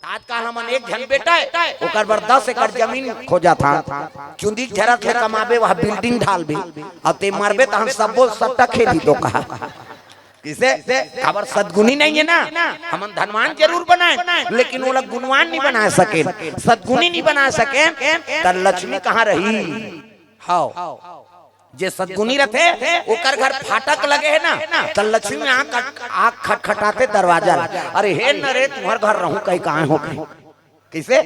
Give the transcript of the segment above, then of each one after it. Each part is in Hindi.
आजकल हमन एक घन बेटा है ओकर बर 10 एकड़ जमीन खोजा था चुंदी झरत ले कमाबे वह बिल्डिंग ढालबे अब ते मरबे त हम सबो सट्टा खेली तो कहा किसे खबर सद्गुणी नहीं है ना। हमन धनवान जरूर बनाए लेकिन वो लोग गुणवान नहीं बना सके, सद्गुणी नहीं बना सके त लक्ष्मी कहाँ रही। हाँ जे सद्गुणी रहते ओकर घर फाटक लगे है ना त लक्ष्मी में आँख खटखटाते दरवाजा। अरे हे न रे तुम्हार घर रहूं कहीं कहाँ हो किसे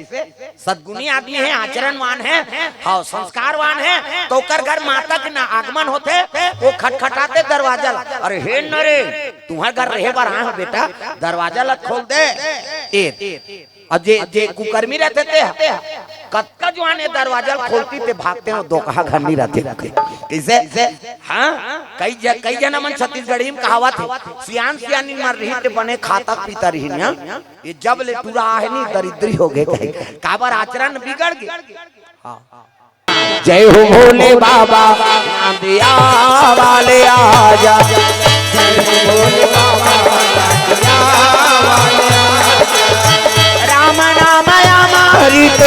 सद्गुणी आदमी है, आचरणवान है, हाँ संस्कारवान है तो ओकर घर माता के ना आगमन होते वो खटखटाते दरवाजा। अरे हे न रे तुम्हारे घर रहे बार आए हो बेटा दरवाजा ला खोल दे। और जे कुकर्मी रहते थे कत्ता जो आने दरवाजा खोलती थे भागते हैं दो कहा घर नहीं रहते किसे। हाँ कई जना मन छत्तीसगढ़ी में कहावत है सियान सियानी मर रही थे बने खाता पीता रही ना ये जब ले पूरा आहे नहीं दरिद्री हो गए काबर आचरण बिगड़ गए। जय हो भोले बाबा दिया वाले आजा, जय हो भोले बाबा दिया वाले आजा, राम नाम अमृत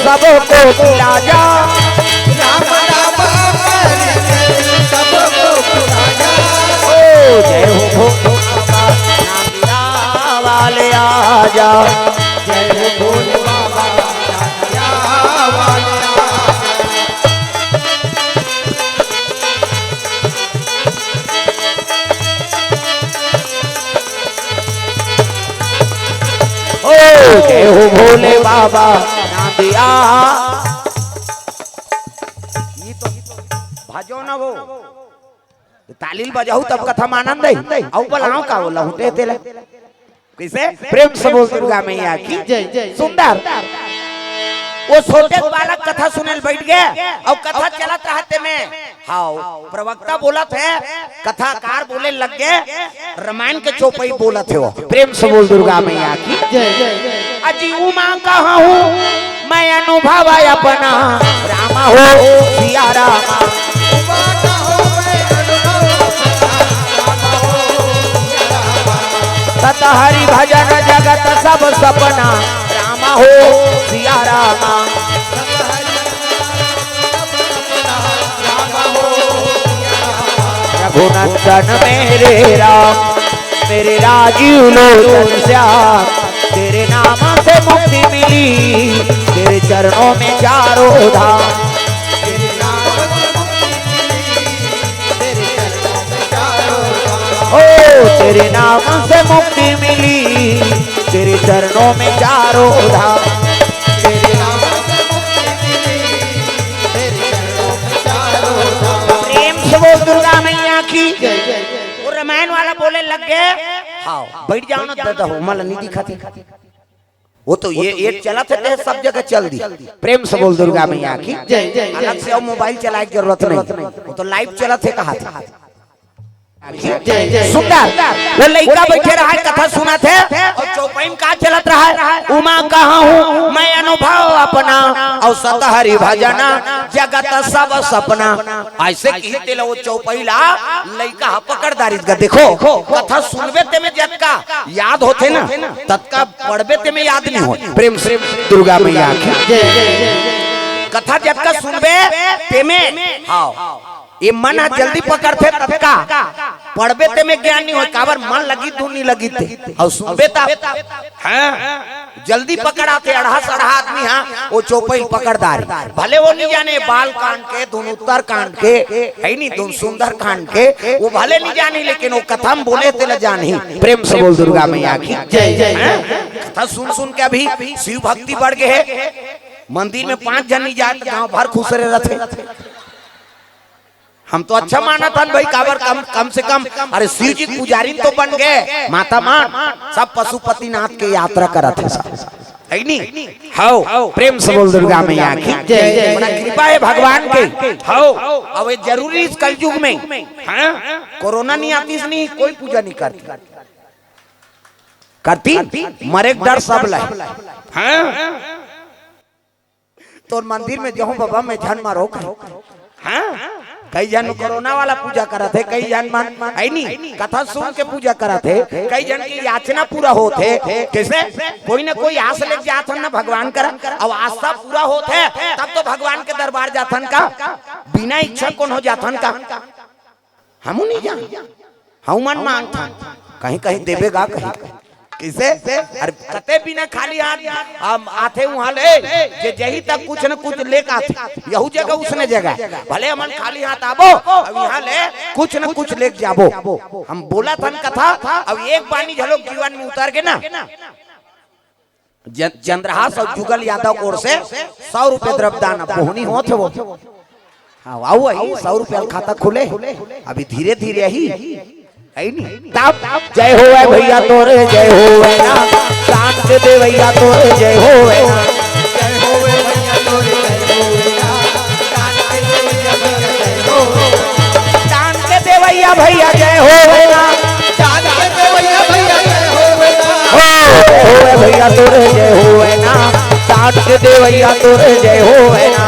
सबको पिला जा, राम नाम अमृत सबको पिला जा। ओ जय हो भोले बाबा दिया वाले आजा, जय हो भोले बाबा दिया वाले जय हो भोले बाबा ना दिया। ये तो भाजो ना वो तालील बजाऊ तब कथा में आनंद है औ बलाओ का बोला हुटे तेला कैसे प्रेम से बोल दुर्गा मैया की जय। सुंदर वो छोटे बालक कथा सुनेल बैठ गए और कथा चलत रहते में हाँ प्रवक्ता बोला थे कथाकार बोले लग गए रामायण के चौपाई बोला थे वो प्रेम से बोल दुर्गा मैया की जय। अजी उमा कहा हूँ मैं अनुभव अपना रामा हो सिया रामा, तत हरि भजन जगत सब सपना रामा हो सिया रामा, रघुनंदन मेरे राम मेरे राजीव लोचन श्याम, तेरे नाम से मुक्ति मिली तेरे चरणों में चारों धाम, तेरे नाम से मुक्ति मिली तेरे चरणों में चारों धाम। ओ तेरे नाम से मुक्ति मिली तेरे चरणों में चारों धाम, तेरे नाम से मुक्ति मिली तेरे चरणों में चारों धाम। प्रेम से बोल दुर्गा मैया की वो रामायण वाला बोले लग गए हाँ बैठ जाओ ना दादा हो मला नहीं दिखाती वो तो ये एक चला थे सब जगह चल दी। प्रेम से बोल दुर्गा मैया की जय। अलग से अब मोबाइल चलाने की जरूरत नहीं वो तो लाइव चला थे कहा था सुंदर वो लड़का बैठे रहा कथा सुना थे और चौपाई में का चलत रहा है उमा कहा हूँ मैं अनुभव अपना और सत हरि भजना जगत सब सपना। ऐसे कहते लो चौपाई ला लड़का पकड़दारी का देखो कथा सुनबे ते में जब का याद होते ना तत्का पढ़बे ते में याद नहीं हो। प्रेम से दुर्गा मैया कथा जब का सुनबे ते में हाँ ये मन जल्दी पकड़ते तत्का पढ़बे ते में ज्ञान नहीं हो काबर मन लगी तू नहीं लगी थे और सुनबे ता हाँ जल्दी पकड़ाते अढ़ा सढ़ा आदमी हाँ वो चौपाई पकड़दारी भले वो नहीं जाने बाल कांड के धुन उत्तर कांड के है नहीं धुन सुंदर कांड के वो भले नहीं जाने लेकिन वो कथा में बोले तेला जानी। प्रेम से बोल दुर्गा मैया की जय। कथा सुन सुन के अभी शिव भक्ति बढ़ गए है मंदिर में 5 जन नहीं जाते गाँव भर खुश रहते। हम तो अच्छा माना था भाई काबर कम से कम अरे शिव जी पुजारी तो बन गए माता मान सब पशुपति नाथ के यात्रा करा थे है नहीं हाउ। प्रेम से बोल दुर्गा मैया की जय। बड़ा कृपा है भगवान के हाउ। अब ये जरूरी इस कलयुग में हाँ कोरोना नहीं आती इसलिए कोई पूजा नहीं करती मरे डर सब लाए हाँ तो मंदिर में जाऊं बाबा मैं झन मारो हाँ कई जन कोरोना वाला पूजा करा थे, कई जन मान आई नहीं कथा सुन के पूजा करा थे, कई जन की याचना पूरा होते कैसे कोई ना कोई आस लेके जाथन ना भगवान करा, अब आस्था पूरा होते तब तो भगवान के दरबार जाथन का, बिना इच्छा कौन हो जाथन का हम नहीं जान हम मन मांगता कहीं कहीं देवेगा कहीं किसे अरे कते बिना खाली हाथ आते वहां ले जे जही तक कुछ न कुछ लेके आते यहू जगह उसने जगह भले हमन खाली हाथ आबो अब यहाँ ले कुछ न कुछ लेके जाबो। हम बोला थन कथा अब एक बानी झलोक जीवन में उतर के ना चंद्रहास और जुगल यादव ओर से 100 रुपए द्रव्यदान बोहनी होत वो हाँ आओ आई 100 रुपया खाता खुले अभी धीरे धीरे ही जय हो भैया तोरे जय हो ना दान के दे भैया तोरे जय हो ना जय हो भैया तोरे जय हो दान के दे भैया भैया जय हो ना दान के दे भैया भैया जय हो भैया तोरे जय हो ना दान के दे भैया तोरे जय हो ना